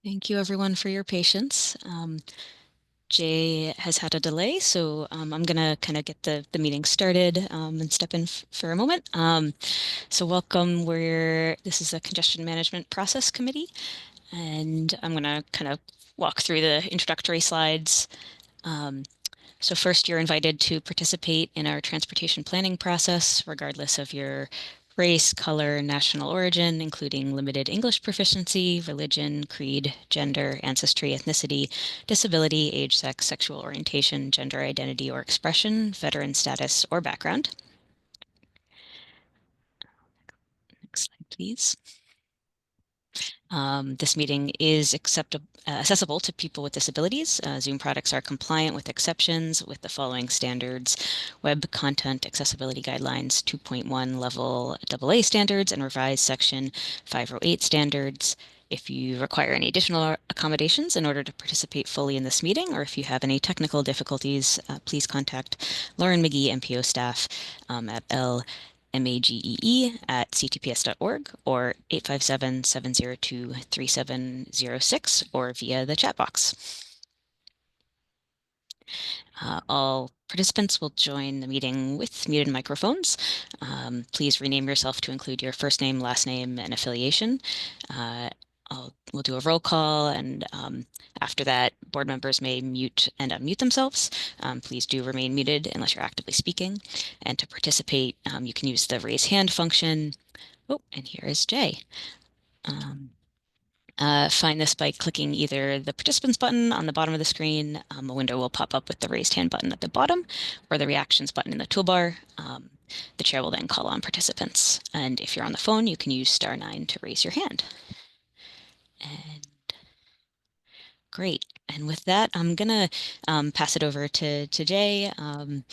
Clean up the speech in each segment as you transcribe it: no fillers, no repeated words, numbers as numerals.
Thank you everyone for your patience. Jay has had a delay, so I'm gonna kind of get the meeting started and step in for a moment. So welcome. This is a Congestion Management Process Committee, and I'm gonna kind of walk through the introductory slides. Um, so first, you're invited to participate in our transportation planning process, regardless of your race, color, national origin, including limited English proficiency, religion, creed, gender, ancestry, ethnicity, disability, age, sex, sexual orientation, gender identity or expression, veteran status, or background. Next slide, please. This meeting is accessible to people with disabilities. Zoom products are compliant with exceptions with the following standards: Web Content Accessibility Guidelines 2.1 Level AA standards and revised Section 508 standards. If you require any additional accommodations in order to participate fully in this meeting, or if you have any technical difficulties, please contact Lauren McGee, MPO staff at magee@ctps.org or 857-702-3706 or via the chat box. All participants will join the meeting with muted microphones. Please rename yourself to include your first name, last name, and affiliation. We'll do a roll call, and after that, board members may mute and unmute themselves. Please do remain muted unless you're actively speaking. And to participate, you can use the raise hand function. Oh, and here is Jay. Find this by clicking either the participants button on the bottom of the screen. A window will pop up with the raised hand button at the bottom, or the reactions button in the toolbar. The chair will then call on participants. And if you're on the phone, you can use *9 to raise your hand. And great. And with that, I'm gonna pass it over to Jay, who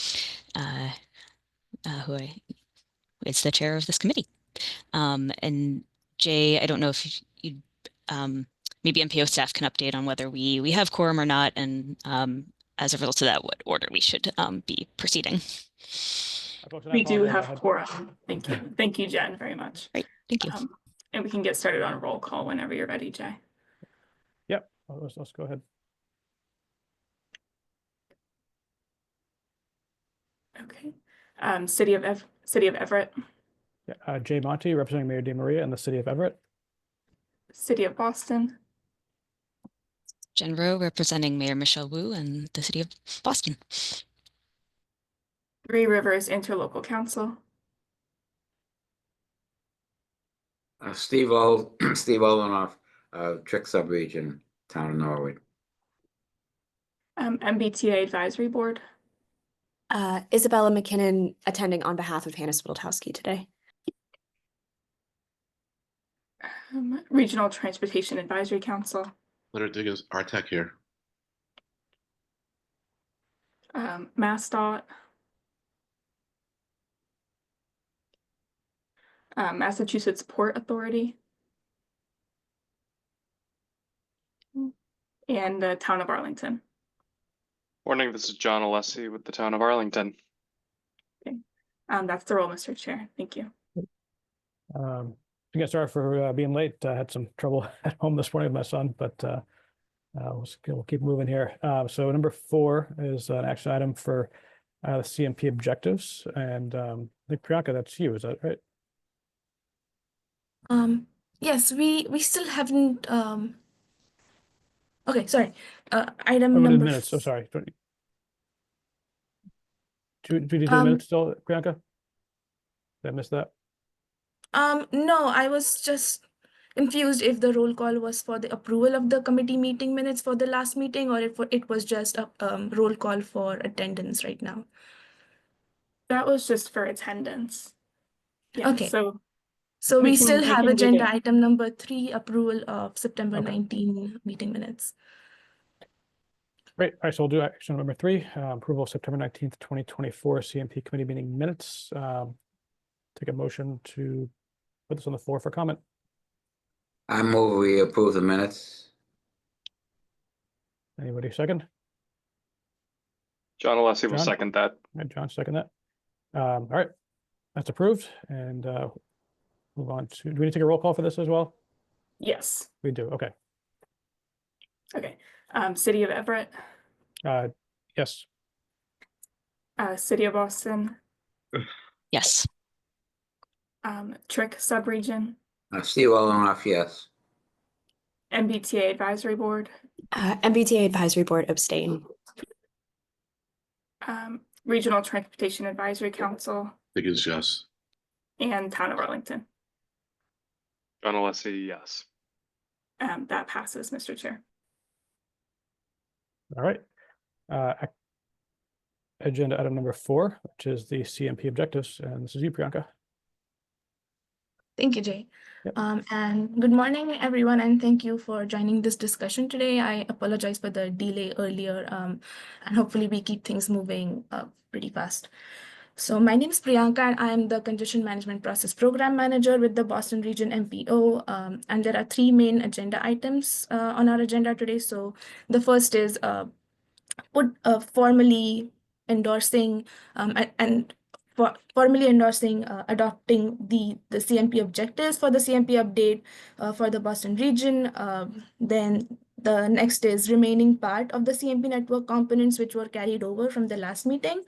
is the chair of this committee. And Jay, I don't know if you maybe MPO staff can update on whether we have quorum or not, and as a result of that, what order we should be proceeding. We do have quorum. Thank you. Thank you, Jen, very much. Great, thank you. And we can get started on a roll call whenever you're ready, Jay. Yep, let's go ahead. Okay. City of Everett. Yeah, Jay Monty, representing Mayor DeMaria in the city of Everett. City of Boston. Jen Rowe, representing Mayor Michelle Wu and the city of Boston. Three Rivers Interlocal Council. Steve Olenoff, Trick Subregion, Town of Norwood. MBTA Advisory Board. Isabella McKinnon, attending on behalf of Hannah Swidltowski today. Regional Transportation Advisory Council. Litter Artec here. MassDOT. Massachusetts Port Authority. And the Town of Arlington. Morning, this is John Alessi with the Town of Arlington. Okay. That's the roll, Mr. Chair. Thank you. I guess sorry for being late. I had some trouble at home this morning with my son, but we'll keep moving here. So number 4 is an action item for the CMP objectives, and I think Priyanka, that's you. Is that right? Yes, we still haven't. Okay, sorry. Item Limited number. minutes. Oh, sorry. Do we do minutes still, Priyanka? Did I miss that? No, I was just confused if the roll call was for the approval of the committee meeting minutes for the last meeting, or if it was just a roll call for attendance right now. That was just for attendance. Yeah, okay. So we we still have can agenda item number 3, approval of September 19 meeting minutes. Great. All right, so we'll do action number 3, approval of September 19th, 2024 CMP committee meeting minutes. Take a motion to put this on the floor for comment. I move we approve the minutes. Anybody second? John Alessi will second that. All right, John, second that. All right, that's approved. And move on to, do we need to take a roll call for this as well? Yes. We do, okay. Okay. City of Everett, Yes. City of Boston, Yes. Trick Subregion, Steve Allenoff, yes. MBTA Advisory Board, MBTA Advisory Board abstain. Regional Transportation Advisory Council, Higgins, yes. and Town of Arlington. John Alessi, yes. That passes, Mr. Chair. All right. Agenda item number 4, which is the CMP objectives, and this is you, Priyanka. Thank you, Jay. Yep. And good morning, everyone, and thank you for joining this discussion today. I apologize for the delay earlier, and hopefully we keep things moving pretty fast. So my name is Priyanka, and I am the Congestion Management Process Program Manager with the Boston Region MPO. And there are 3 main agenda items on our agenda today. So the first is formally endorsing formally endorsing adopting the CMP objectives for the CMP update for the Boston region. Then the next is remaining part of the CMP network components which were carried over from the last meeting.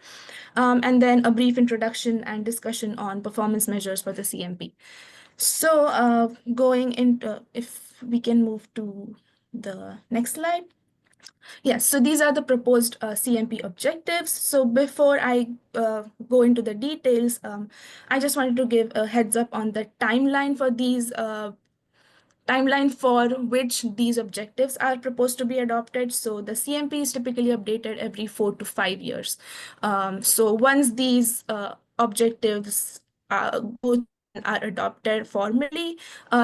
And then a brief introduction and discussion on performance measures for the CMP. So going into, if we can move to the next slide. Yes, so these are the proposed CMP objectives. So before I go into the details, I just wanted to give a heads up on the timeline for these timeline for which these objectives are proposed to be adopted. So the CMP is typically updated every 4 to 5 years. So once these objectives are adopted formally,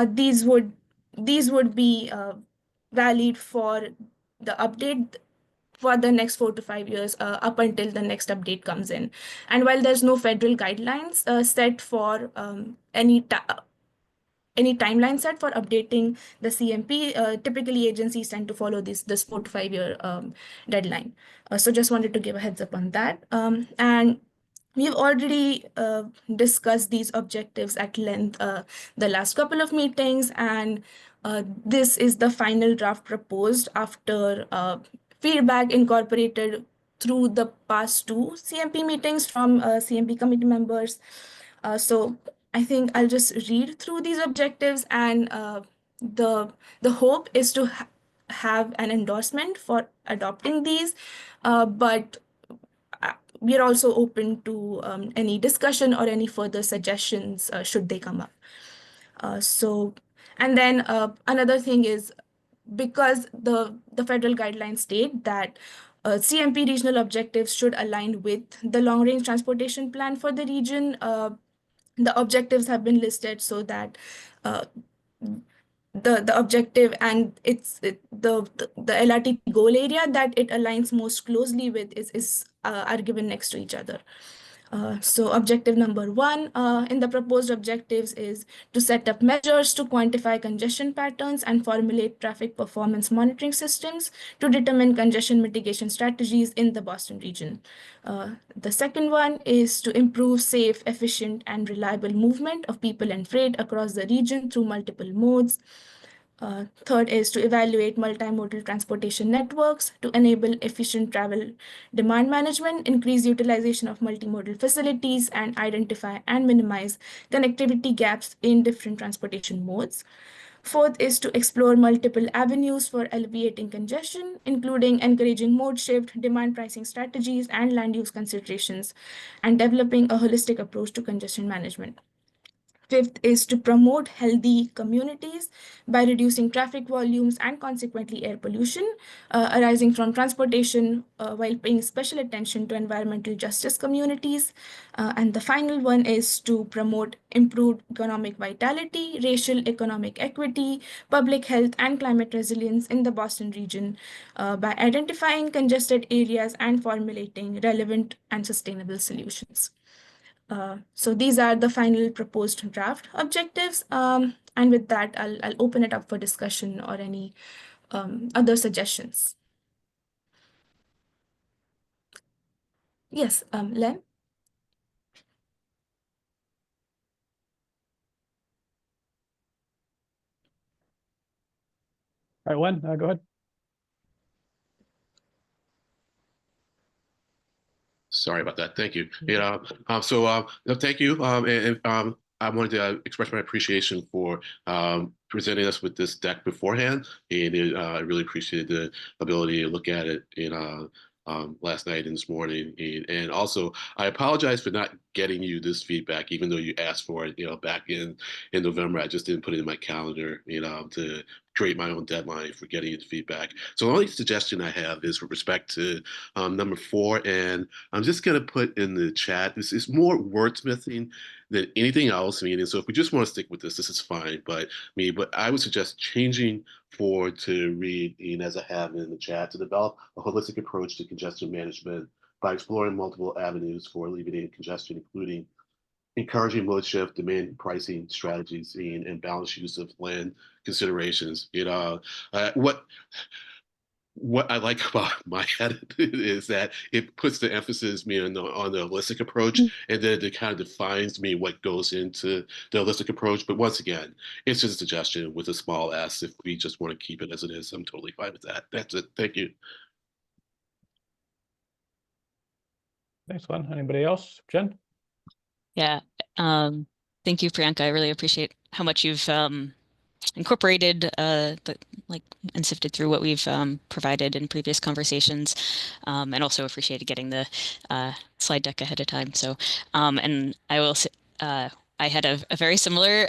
these would be valid for the update for the next 4 to 5 years up until the next update comes in. And while there's no federal guidelines set for any timeline set for updating the CMP, typically agencies tend to follow this 4 to 5 year deadline. So just wanted to give a heads up on that. And we've already discussed these objectives at length the last couple of meetings, and this is the final draft proposed after feedback incorporated through the past 2 CMP meetings from CMP committee members. So I think I'll just read through these objectives, and the hope is to have an endorsement for adopting these, but we are also open to any discussion or any further suggestions should they come up. And then another thing is, because the federal guidelines state that CMP regional objectives should align with the long-range transportation plan for the region, the objectives have been listed so that the objective and the LRTP goal area that it aligns most closely with are given next to each other. So objective number 1 in the proposed objectives is to set up measures to quantify congestion patterns and formulate traffic performance monitoring systems to determine congestion mitigation strategies in the Boston region. The second one is to improve safe, efficient, and reliable movement of people and freight across the region through multiple modes. Third is to evaluate multimodal transportation networks to enable efficient travel demand management, increase utilization of multimodal facilities, and identify and minimize connectivity gaps in different transportation modes. Fourth is to explore multiple avenues for alleviating congestion, including encouraging mode shift, demand pricing strategies, and land use considerations, and developing a holistic approach to congestion management. Fifth is to promote healthy communities by reducing traffic volumes and consequently air pollution arising from transportation while paying special attention to environmental justice communities. And the final one is to promote improved economic vitality, racial economic equity, public health, and climate resilience in the Boston region by identifying congested areas and formulating relevant and sustainable solutions. So these are the final proposed draft objectives. And with that, I'll open it up for discussion or any other suggestions. Yes, Len? All right, Len, go ahead. Sorry about that. Thank you. No, thank you. I wanted to express my appreciation for presenting us with this deck beforehand, and I really appreciated the ability to look at it last night and this morning. And also, I apologize for not getting you this feedback, even though you asked for it, back in November. I just didn't put it in my calendar, to create my own deadline for getting you the feedback. So the only suggestion I have is with respect to number 4, and I'm just going to put in the chat, this is more wordsmithing than anything else. And so if we just want to stick with this is fine. But I would suggest changing 4 to read, and as I have in the chat, to develop a holistic approach to congestion management by exploring multiple avenues for alleviating congestion, including encouraging mode shift, demand pricing strategies, and balanced use of land considerations. What I like about my edit is that it puts the emphasis on the holistic approach, and then it kind of defines what goes into the holistic approach. But once again, it's just a suggestion with a small s. If we just want to keep it as it is, I'm totally fine with that. That's it. Thank you. Thanks, Glenn. Anybody else? Jen? Yeah. Thank you, Priyanka. I really appreciate how much you've incorporated and sifted through what we've provided in previous conversations, and also appreciated getting the slide deck ahead of time. So, and I will say, I had a very similar,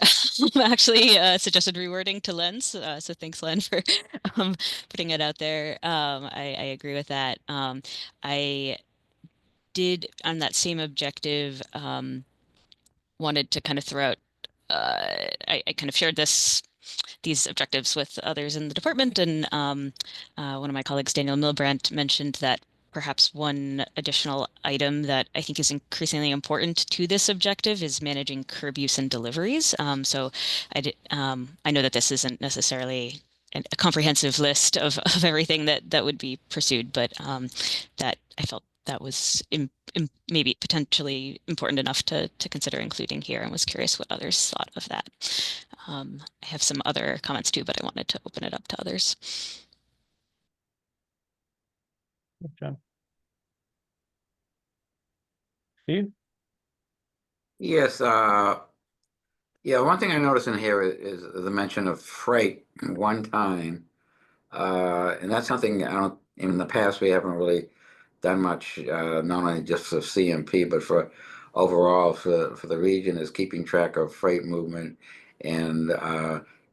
actually, suggested rewording to Len's. So thanks, Len, for putting it out there. I agree with that. I did, on that same objective, wanted to kind of throw out, I kind of shared these objectives with others in the department, and one of my colleagues, Daniel Milbrandt, mentioned that perhaps one additional item that I think is increasingly important to this objective is managing curb use and deliveries. So I know that this isn't necessarily a comprehensive list of everything that would be pursued, but that I felt that was maybe potentially important enough to consider including here, and was curious what others thought of that. I have some other comments too, but I wanted to open it up to others. John. Steve? Yes, yeah, one thing I noticed in here is the mention of freight one time. And that's something in the past, we haven't really done much, not only just for CMP, but for overall for the region, is keeping track of freight movement. And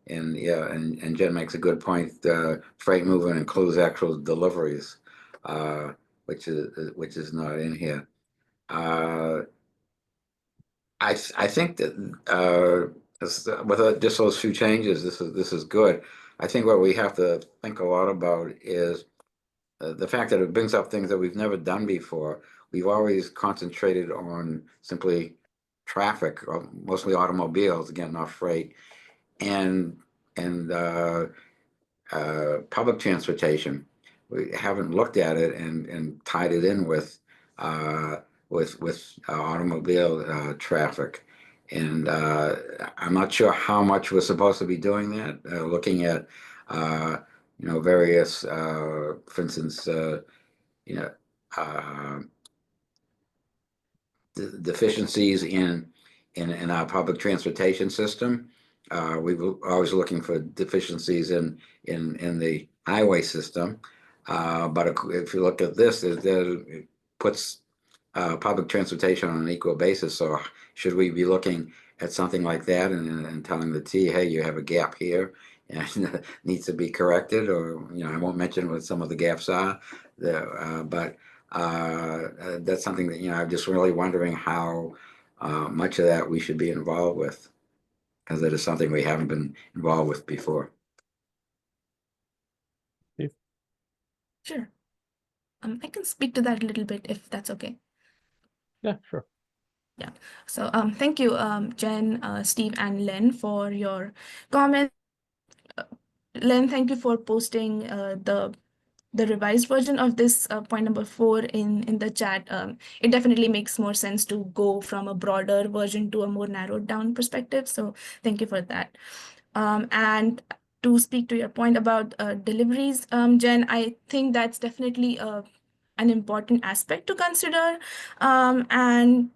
Jen makes a good point. Freight movement includes actual deliveries, which is not in here. I think that with just those few changes, this is good. I think what we have to think a lot about is the fact that it brings up things that we've never done before. We've always concentrated on simply traffic, or mostly automobiles, again, not freight, and public transportation. We haven't looked at it and tied it in with automobile traffic. And I'm not sure how much we're supposed to be doing that, looking at various, for instance, deficiencies in our public transportation system. We were always looking for deficiencies in the highway system. But if you look at this, it puts public transportation on an equal basis. So should we be looking at something like that and telling the T, hey, you have a gap here and needs to be corrected? Or, I won't mention what some of the gaps are there, but that's something that, I'm just really wondering how much of that we should be involved with, because it is something we haven't been involved with before. Sure. I can speak to that a little bit if that's okay. Yeah, sure. Yeah. So thank you, Jen, Steve, and Len for your comments. Len, thank you for posting the revised version of this point number 4 in the chat. It definitely makes more sense to go from a broader version to a more narrowed down perspective. So thank you for that. And to speak to your point about deliveries, Jen, I think that's definitely a an important aspect to consider, and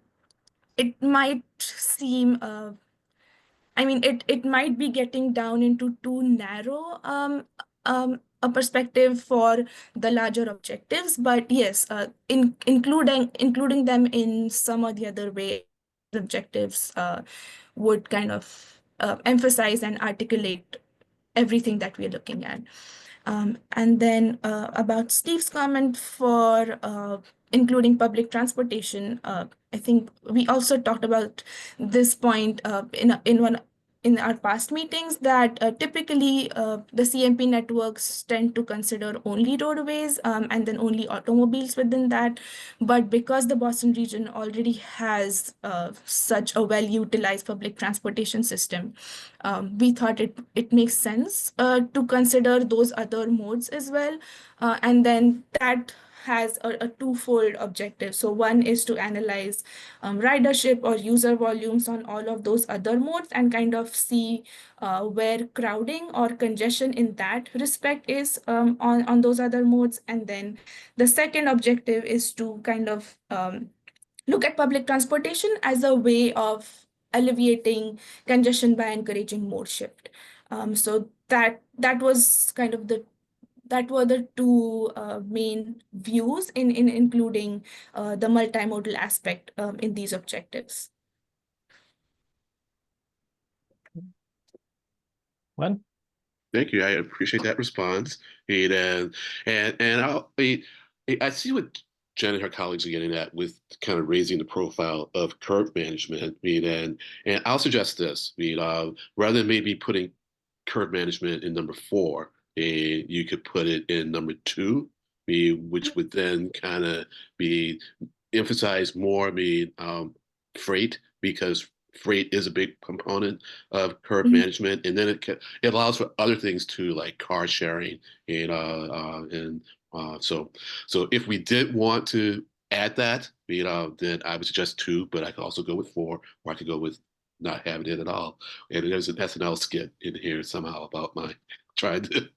it might seem it might be getting down into too narrow a perspective for the larger objectives, but yes, including them in some or the other way, objectives would kind of emphasize and articulate everything that we're looking at. And then about Steve's comment for including public transportation, I think we also talked about this point in our past meetings, that typically the CMP networks tend to consider only roadways and then only automobiles within that. But because the Boston region already has such a well-utilized public transportation system, we thought it makes sense to consider those other modes as well. And then that has a twofold objective. So one is to analyze ridership or user volumes on all of those other modes and kind of see where crowding or congestion in that respect is on those other modes. And then the second objective is to kind of look at public transportation as a way of alleviating congestion by encouraging mode shift. So that was kind of that were the two main views in including the multimodal aspect in these objectives. Len? Thank you. I appreciate that response. I see what Jen and her colleagues are getting at with kind of raising the profile of curb management. And I'll suggest this. Rather than maybe putting curb management in number 4, you could put it in number 2, which would then kind of be emphasize more freight, because freight is a big component of curb management, and then it allows for other things too, like car sharing, so if we did want to add that, then I would suggest 2, but I could also go with 4, or I could go with not having it at all. And there's an SNL skit in here somehow about my trying to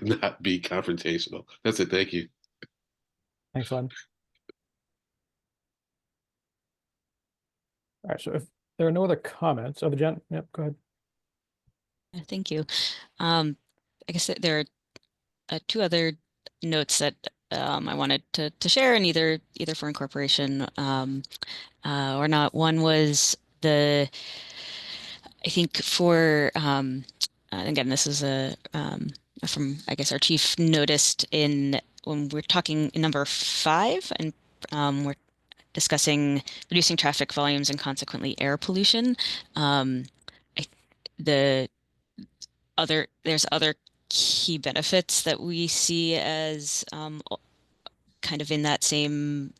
not be confrontational. That's it. Thank you. Thanks, Len. All right, so if there are no other comments, Jen, yep, go ahead. Thank you. I guess there are 2 other notes that I wanted to share, and either for incorporation or not. One was I think for again, this is from, I guess, our chief noticed when we're talking in number 5, and we're discussing reducing traffic volumes and consequently air pollution. There's other key benefits that we see as kind of in that same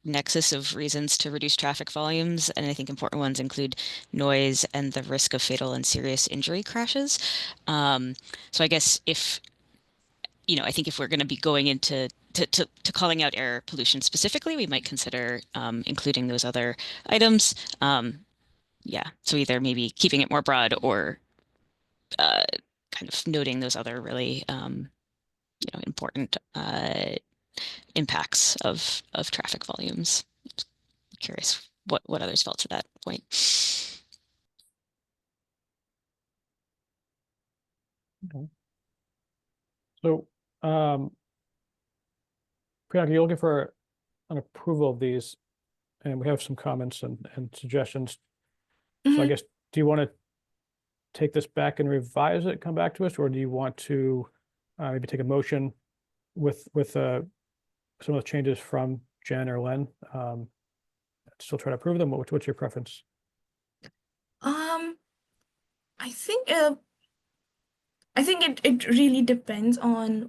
nexus of reasons to reduce traffic volumes, and I think important ones include noise and the risk of fatal and serious injury crashes. So I guess I think if we're going to be going into to calling out air pollution specifically, we might consider including those other items. Yeah, so either maybe keeping it more broad or kind of noting those other really important impacts of traffic volumes. Curious what others felt to that point. Okay. So, Priyanka, you're looking for an approval of these, and we have some comments and suggestions. So I guess, do you want to take this back and revise it, come back to us, or do you want to maybe take a motion with some of the changes from Jen or Len? Still try to approve them. What's your preference? I think it really depends on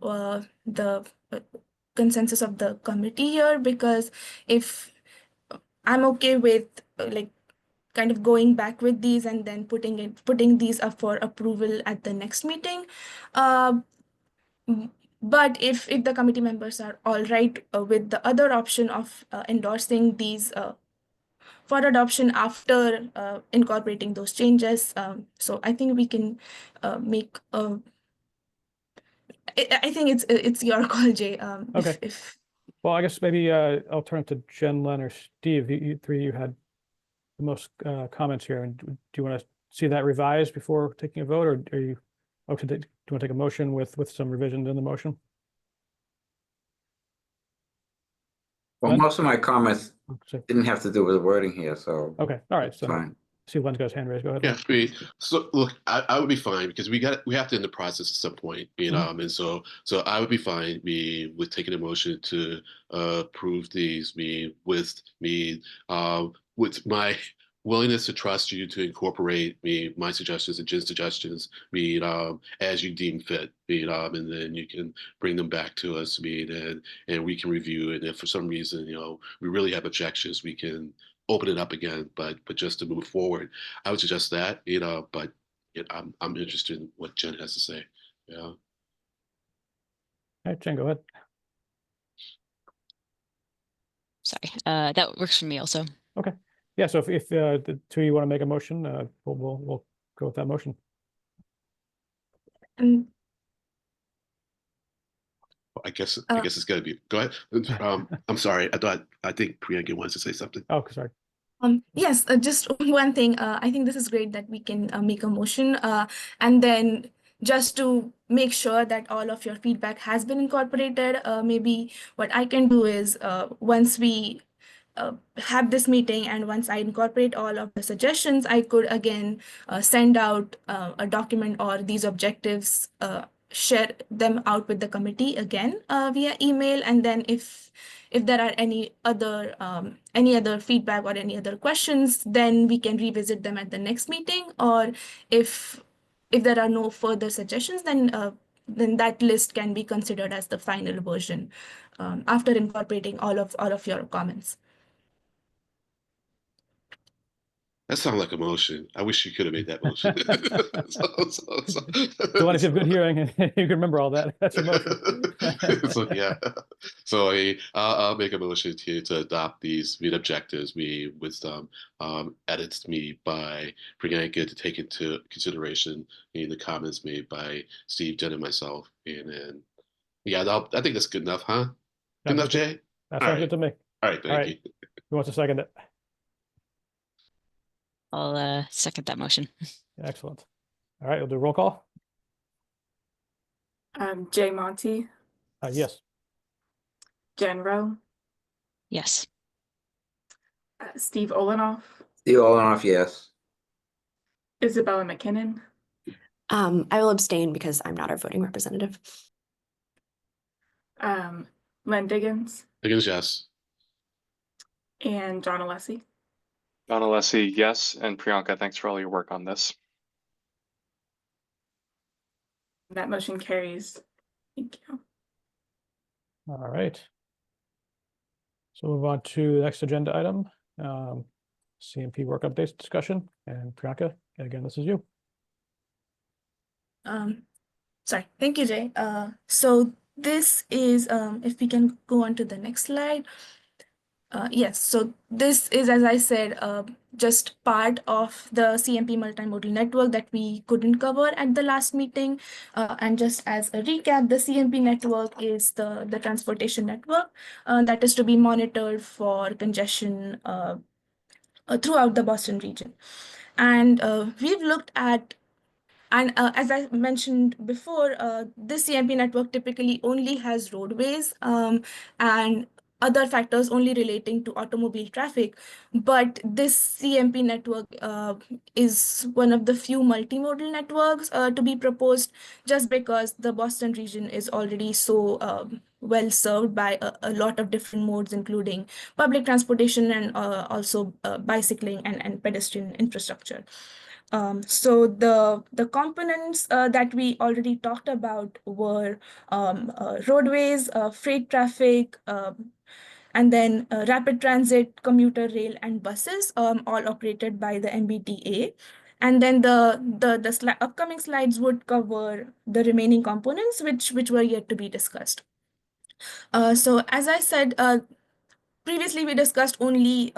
the consensus of the committee here, because if I'm okay with kind of going back with these and then putting these up for approval at the next meeting. But if the committee members are all right with the other option of endorsing these for adoption after incorporating those changes, so I think we can make I think it's your call, Jay. Okay. Well, I guess maybe I'll turn it to Jen, Len, or Steve. You three, you had the most comments here. And do you want to see that revised before taking a vote, or are you, okay, do you want to take a motion with some revisions in the motion? Well, Len? most of my comments So- didn't have to do with the wording here, so Okay, all right, it's so fine. see Len's got his hand raised, go ahead. Yeah, Len. I mean, so look, I would be fine because we have to end the process at some point, you know, and so I would be fine with taking a motion to approve these with my willingness to trust you to incorporate my suggestions and Jen's suggestions, as you deem fit, and then you can bring them back to us, and we can review it. And if for some reason, we really have objections, we can open it up again, but just to move forward, I would suggest that, but I'm interested in what Jen has to say. Yeah. All right, Jen, go ahead. Sorry, that works for me also. Okay, yeah, so if the two of you want to make a motion, we'll go with that motion. And I guess it's gonna be, go ahead. I'm sorry, I think Priyanka wants to say something. Oh, sorry. Yes, just one thing. I think this is great that we can make a motion, and then just to make sure that all of your feedback has been incorporated, maybe what I can do is once we have this meeting and once I incorporate all of the suggestions, I could again send out a document or these objectives, share them out with the committee again via email, and then if there are any other feedback or any other questions, then we can revisit them at the next meeting. Or if there are no further suggestions, then that list can be considered as the final version after incorporating all of your comments. That sounds like a motion. I wish you could have made that motion. So when if you have good hearing and you can remember all that, that's your motion. So yeah, so I'll make a motion to adopt these objectives with some edits by Priyanka to take into consideration the comments made by Steve, Jen, and myself, and then yeah, I think that's good enough, huh? Good enough, Jay? That sounds good to me. All right, thank you. Who wants to second it? I'll second that motion. Excellent. All right, we'll do a roll call. Jay Monty, Yes. Jen Rowe, Yes. Steve Olenoff, Steve Olenoff, yes. Isabella McKinnon, I will abstain because I'm not our voting representative. Len Diggins, Diggins, yes. and John Alessi. John Alessi, yes. And Priyanka, thanks for all your work on this. That motion carries. Thank you. All right. So move on to the next agenda item, CMP work updates discussion. And Priyanka, again, this is you. Sorry, thank you, Jay. So this is, if we can go on to the next slide. Yes, so this is, as I said, just part of the CMP multimodal network that we couldn't cover at the last meeting. And just as a recap, the CMP network is the transportation network that is to be monitored for congestion throughout the Boston region. And we've looked at, and as I mentioned before, this CMP network typically only has roadways and other factors only relating to automobile traffic. But this CMP network is one of the few multimodal networks to be proposed, just because the Boston region is already so well served by a lot of different modes, including public transportation and also bicycling and pedestrian infrastructure. So the components that we already talked about were roadways, freight traffic, and then rapid transit, commuter rail, and buses, all operated by the MBTA. And then the upcoming slides would cover the remaining components, which were yet to be discussed. So as I said, previously we discussed only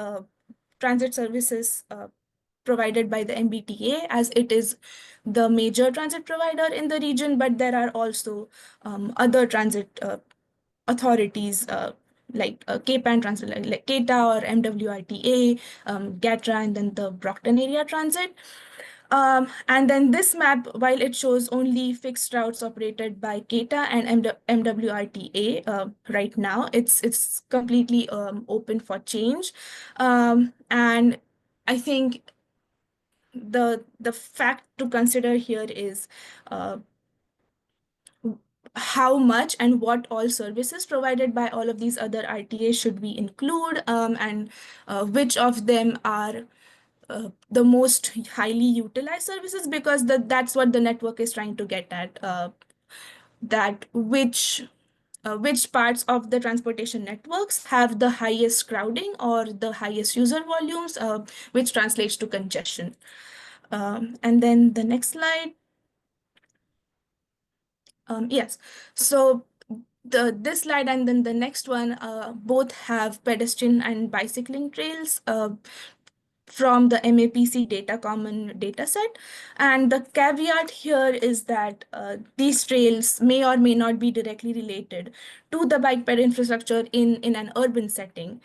transit services provided by the MBTA, as it is the major transit provider in the region, but there are also other transit authorities like K-PAN transit, like KTA or MWRTA, GATRA, and then the Brockton area transit. And then this map, while it shows only fixed routes operated by KTA and MWRTA right now, it's completely open for change. And I think the fact to consider here is how much and what all services provided by all of these other RTAs should we include, and which of them are the most highly utilized services, because that's what the network is trying to get at, that which parts of the transportation networks have the highest crowding or the highest user volumes, which translates to congestion. And then the next slide. Yes, so this slide and then the next one both have pedestrian and bicycling trails from the MAPC data common dataset. And the caveat here is that these trails may or may not be directly related to the bike ped infrastructure in an urban setting,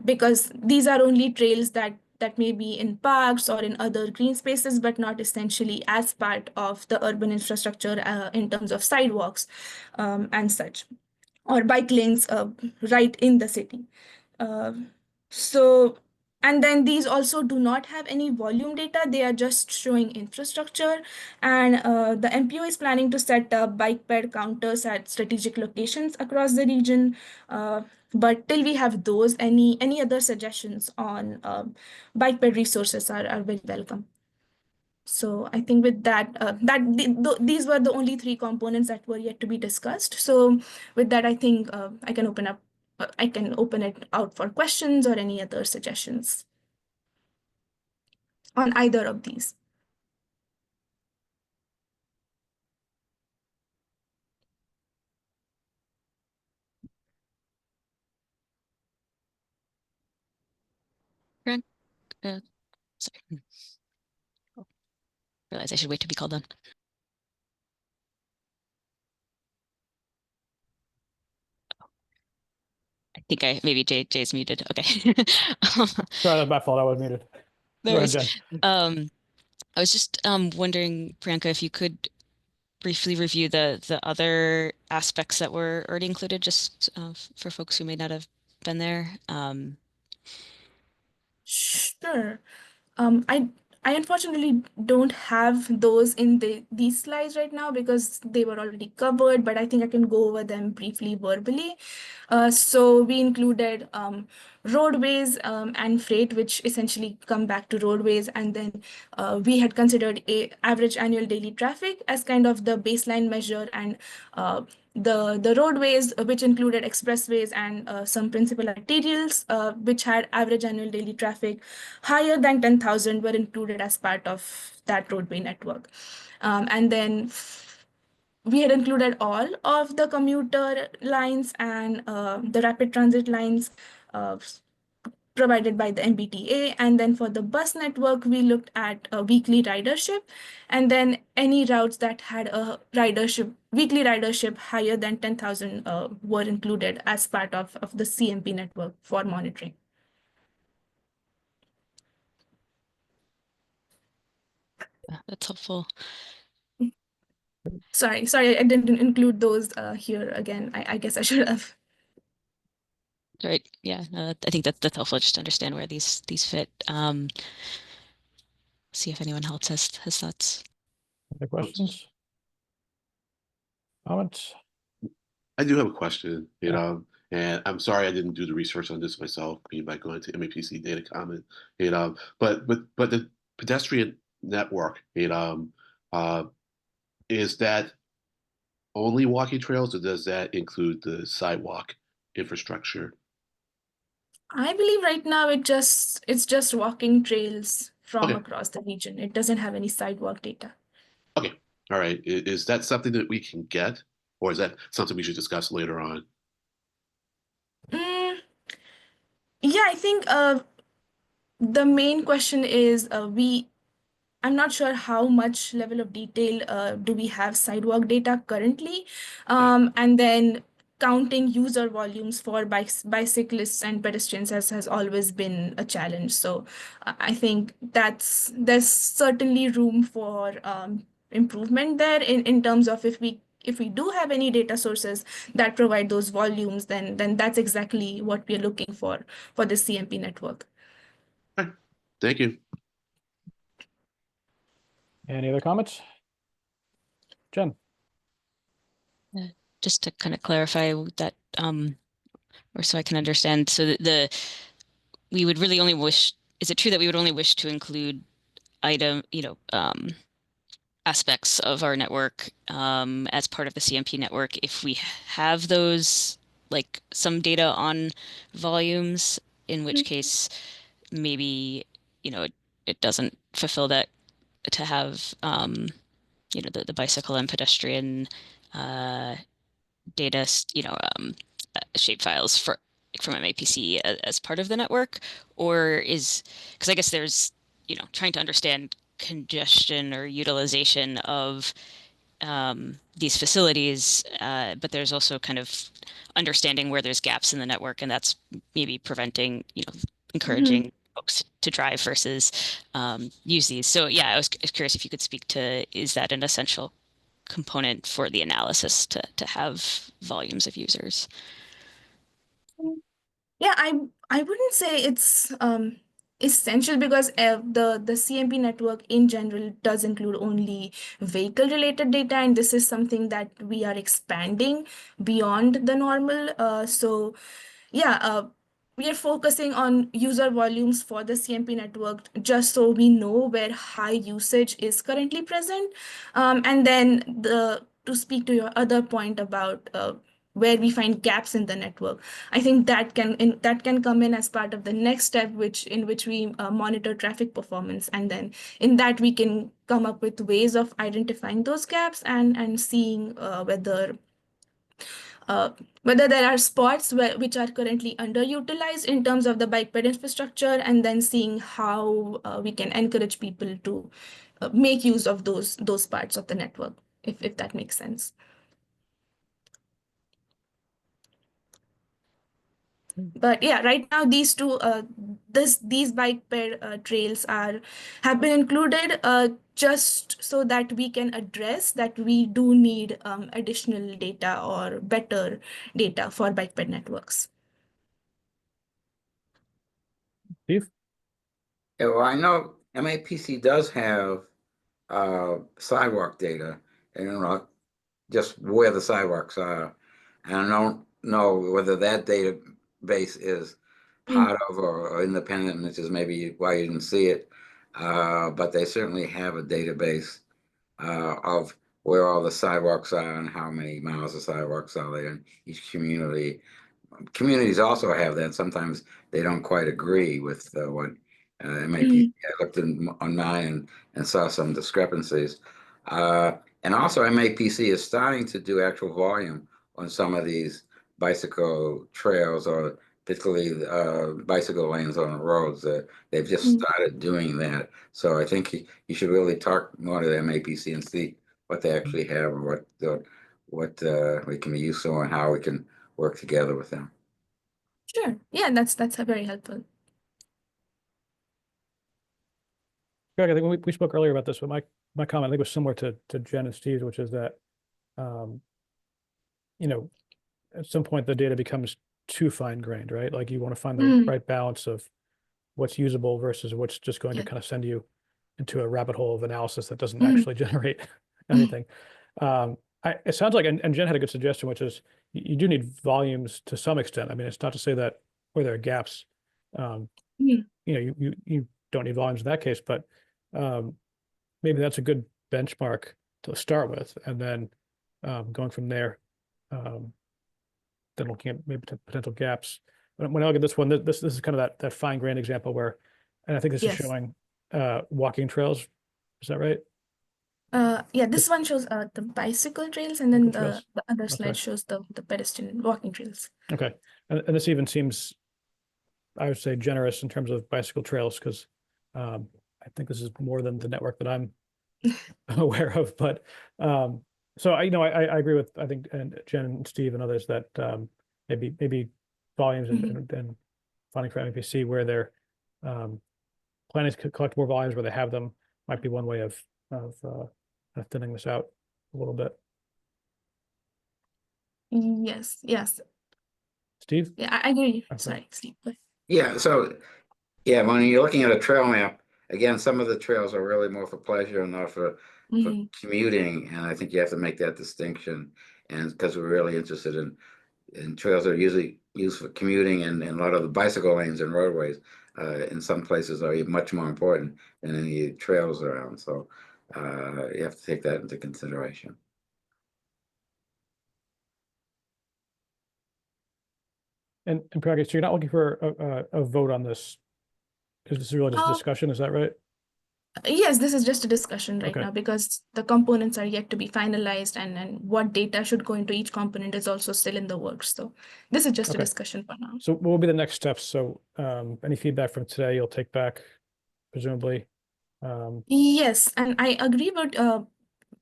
because these are only trails that may be in parks or in other green spaces, but not essentially as part of the urban infrastructure in terms of sidewalks and such, or bike lanes right in the city. So, and then these also do not have any volume data. They are just showing infrastructure. And the MPO is planning to set up bike ped counters at strategic locations across the region. But till we have those, any other suggestions on bike ped resources are very welcome. So I think with that, these were the only three components that were yet to be discussed. So with that, I think I can open it out for questions or any other suggestions on either of these. Grant, sorry. Oh, realize I should wait to be called on. I think maybe Jay's muted. Okay. Sorry, that's my fault. I was muted. Go ahead, Jen. I was just wondering, Priyanka, if you could briefly review the other aspects that were already included, just for folks who may not have been there. Sure. I unfortunately don't have those in these slides right now because they were already covered, but I think I can go over them briefly verbally. So we included roadways and freight, which essentially come back to roadways. And then we had considered average annual daily traffic as kind of the baseline measure, and the roadways, which included expressways and some principal arterials, which had average annual daily traffic higher than 10,000, were included as part of that roadway network. And then we had included all of the commuter lines and the rapid transit lines provided by the MBTA. And then for the bus network, we looked at a weekly ridership, and then any routes that had a weekly ridership higher than 10,000 were included as part of the CMP network for monitoring. That's helpful. Sorry, I didn't include those here again. I guess I should have. Right. Yeah. I think that's helpful just to understand where these fit. See if anyone else has thoughts. Any questions? Comments? I do have a question, Yeah. And I'm sorry I didn't do the research on this myself, by going to MAPC data common, but the pedestrian network, is that only walking trails, or does that include the sidewalk infrastructure? I believe right now it's just walking trails from Okay. across the region. It doesn't have any sidewalk data. Okay, all right. Is that something that we can get, or is that something we should discuss later on? Yeah, I think the main question is I'm not sure how much level of detail do we have sidewalk data currently, and then counting user volumes for bicyclists and pedestrians has always been a challenge. So I think there's certainly room for improvement there in terms of if we do have any data sources that provide those volumes, then that's exactly what we're looking for the CMP network. Thank you. Any other comments? Jen? Just to kind of clarify that, or so I can understand. So we would really only wish, is it true that we would only wish to include aspects of our network as part of the CMP network if we have those, like some data on volumes, in which case maybe, it doesn't fulfill that to have, the bicycle and pedestrian data, shape files from MAPC as part of the network, or because I guess there's, trying to understand congestion or utilization of these facilities, but there's also kind of understanding where there's gaps in the network, and that's maybe preventing, encouraging folks to drive versus use these. So yeah, I was curious if you could speak to, is that an essential component for the analysis to have volumes of users? Yeah, I wouldn't say it's essential, because the CMP network in general does include only vehicle related data, and this is something that we are expanding beyond the normal. So yeah, we are focusing on user volumes for the CMP network just so we know where high usage is currently present. And then to speak to your other point about where we find gaps in the network, I think that can come in as part of the next step, in which we monitor traffic performance, and then in that we can come up with ways of identifying those gaps and seeing whether there are spots which are currently underutilized in terms of the bike ped infrastructure, and then seeing how we can encourage people to make use of those parts of the network, if that makes sense. But yeah, right now these bike ped trails have been included just so that we can address that we do need additional data or better data for bike ped networks. Steve? Yeah, well, I know MAPC does have sidewalk data, and just where the sidewalks are. And I don't know whether that database is part of or independent, which is maybe why you didn't see it. But they certainly have a database of where all the sidewalks are and how many miles of sidewalks are there in each community. Communities also have that. Sometimes they don't quite agree with what MAPC. I looked on mine and saw some discrepancies. And also MAPC is starting to do actual volume on some of these bicycle trails, or particularly bicycle lanes on the roads. They've just started doing that. So I think you should really talk more to the MAPC and see what they actually have and what we can be useful and how we can work together with them. Sure. Yeah, that's very helpful. Greg, I think we spoke earlier about this, but my comment, I think, was similar to Jen and Steve's, which is that, at some point the data becomes too fine-grained, right? Like you want to find the right balance of what's usable versus what's just going to kind of send you into a rabbit hole of analysis that doesn't actually generate anything. It sounds like, and Jen had a good suggestion, which is you do need volumes to some extent. I mean, it's not to say that where there are gaps, you don't need volumes in that case, but maybe that's a good benchmark to start with, and then going from there, then looking at maybe potential gaps. When I look at this one, this is kind of that fine-grained example where, and I think this is showing walking trails. Is that right? Yeah, this one shows the bicycle trails, and then the other slide shows the pedestrian walking trails. Okay, and this even seems, I would say, generous in terms of bicycle trails, because I think this is more than the network that I'm aware of, but So I agree with, I think, and Jen and Steve and others that maybe volumes and funding for MPC where they're planning to collect more volumes where they have them might be one way of thinning this out a little bit. Yes, yes. Steve? Yeah, I agree. Okay. Sorry, Steve. Yeah, so, yeah, when you're looking at a trail map, again, some of the trails are really more for pleasure and not for commuting, and I think you have to make that distinction. And because we're really interested in trails that are usually used for commuting, and a lot of the bicycle lanes and roadways in some places are much more important than any trails around. So you have to take that into consideration. And Priyanka, so you're not looking for a vote on this? Because this is really just a discussion, is that right? Yes, this is just a discussion right Okay. now because the components are yet to be finalized, and what data should go into each component is also still in the works. So this is just a Okay. discussion for now. So what will be the next steps? So any feedback from today you'll take back, presumably? Yes, and I agree with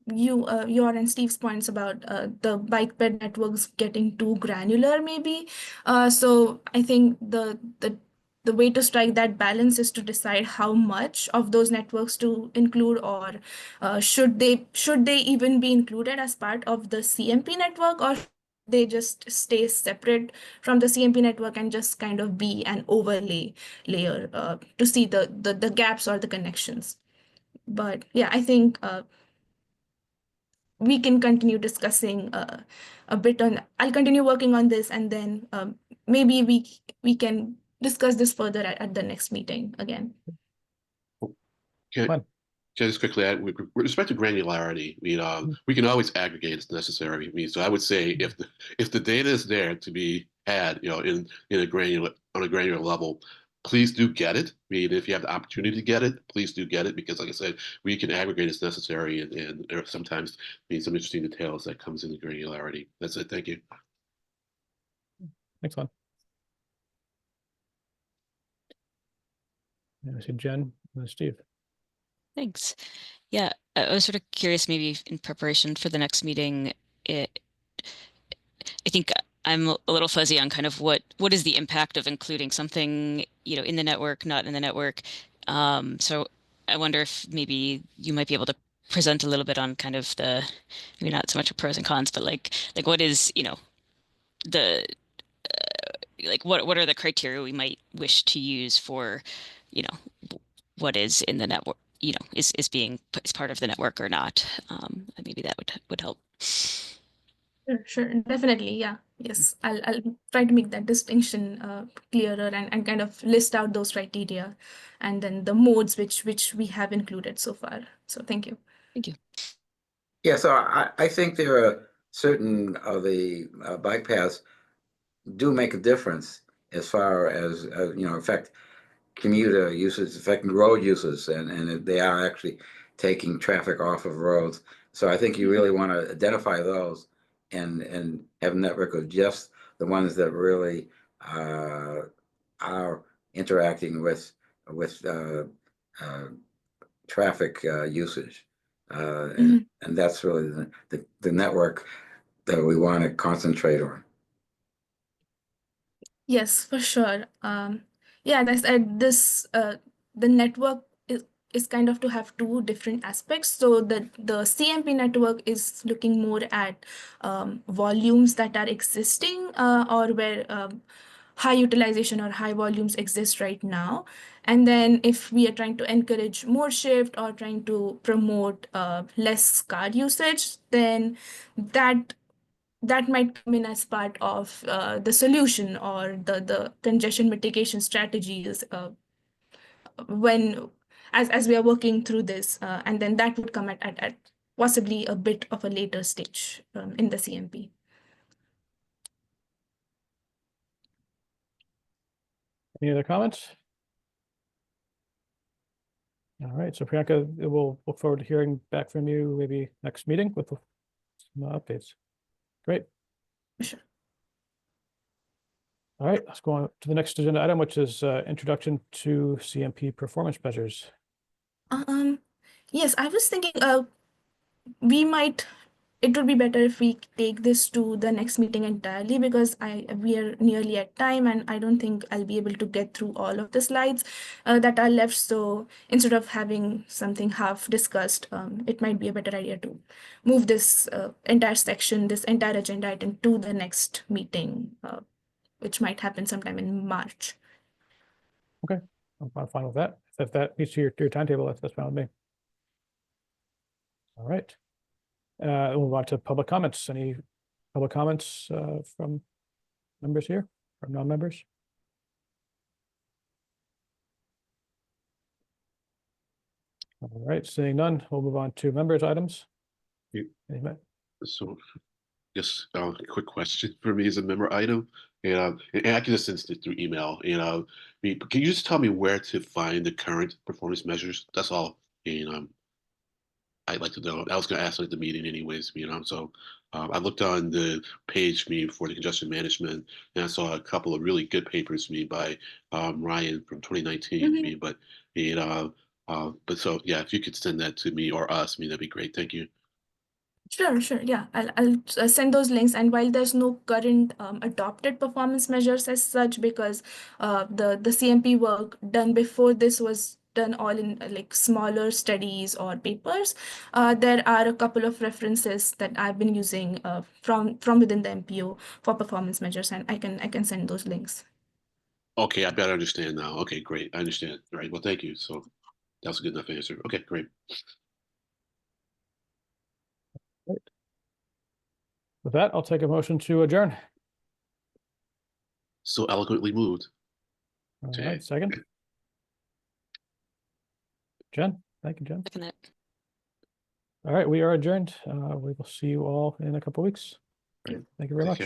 your and Steve's points about the bike bed networks getting too granular, maybe. So I think the way to strike that balance is to decide how much of those networks to include, or should they even be included as part of the CMP network, or they just stay separate from the CMP network and just kind of be an overlay layer to see the gaps or the connections. But yeah, I think we can continue discussing a bit on. I'll continue working on this, and then maybe we can discuss this further at the next meeting again. Can I just quickly add, with respect to granularity, we can always aggregate as necessary. So I would say if the data is there to be had, in a granular level, please do get it. If you have the opportunity to get it, please do get it, because like I said, we can aggregate as necessary, and there are sometimes some interesting details that comes in the granularity. That's it. Thank you. Excellent. I see Jen and Steve. Thanks. Yeah, I was sort of curious, maybe in preparation for the next meeting, I think I'm a little fuzzy on kind of what is the impact of including something, in the network, not in the network. So I wonder if maybe you might be able to present a little bit on kind of maybe not so much of pros and cons, but like what is, the what are the criteria we might wish to use for, what is in the network, is part of the network or not. Maybe that would help. Sure, definitely, yeah, yes. I'll try to make that distinction clearer, and kind of list out those criteria, and then the modes which we have included so far. So thank you. Thank you. Yeah, so I think there are certain of the bike paths do make a difference as far as affect commuter uses, affecting road uses, and they are actually taking traffic off of roads. So I think you really want to identify those and have a network of just the ones that really are interacting with traffic usage, and that's really the network that we want to concentrate on. Yes, for sure. Yeah, that's the network is kind of to have two different aspects. So the CMP network is looking more at volumes that are existing, or where high utilization or high volumes exist right now. And then if we are trying to encourage more shift or trying to promote less car usage, then that might come in as part of the solution or the congestion mitigation strategies as we are working through this, and then that would come at possibly a bit of a later stage in the CMP. Any other comments? All right, so Priyanka, we'll look forward to hearing back from you maybe next meeting with some updates. Great. Sure. All right, let's go on to the next agenda item, which is introduction to CMP performance measures. Yes, I was thinking we might it would be better if we take this to the next meeting entirely, because we are nearly at time and I don't think I'll be able to get through all of the slides that are left. So instead of having something half discussed, it might be a better idea to move this entire section, this entire agenda item to the next meeting, which might happen sometime in March. Okay, I'm fine with that. If that meets your timetable, that's fine with me. All right. We'll move on to public comments. Any public comments from members here, from non-members? All right, seeing none, we'll move on to members' items. Anybody? So just a quick question for me as a member item. And I can just send it through email. Can you just tell me where to find the current performance measures? That's all. And I'd like to know. I was going to ask at the meeting anyways. So I looked on the page for the congestion management, and I saw a couple of really good papers by Ryan from 2019. But so yeah, if you could send that to me or us, that'd be great. Thank you. Sure. Yeah, I'll send those links. And while there's no current adopted performance measures as such, because the CMP work done before this was done all in like smaller studies or papers, there are a couple of references that I've been using from within the MPO for performance measures, and I can send those links. Okay, I better understand now. Okay, great. I understand. All right. Well, thank you. So that was a good enough answer. Okay, great. Great. With that, I'll take a motion to adjourn. So eloquently moved. All Jay. right, second. Jen, thank you, Jen. Second that. All right, we are adjourned. We will see you all in a couple weeks. Right. Thank you very Take much. care.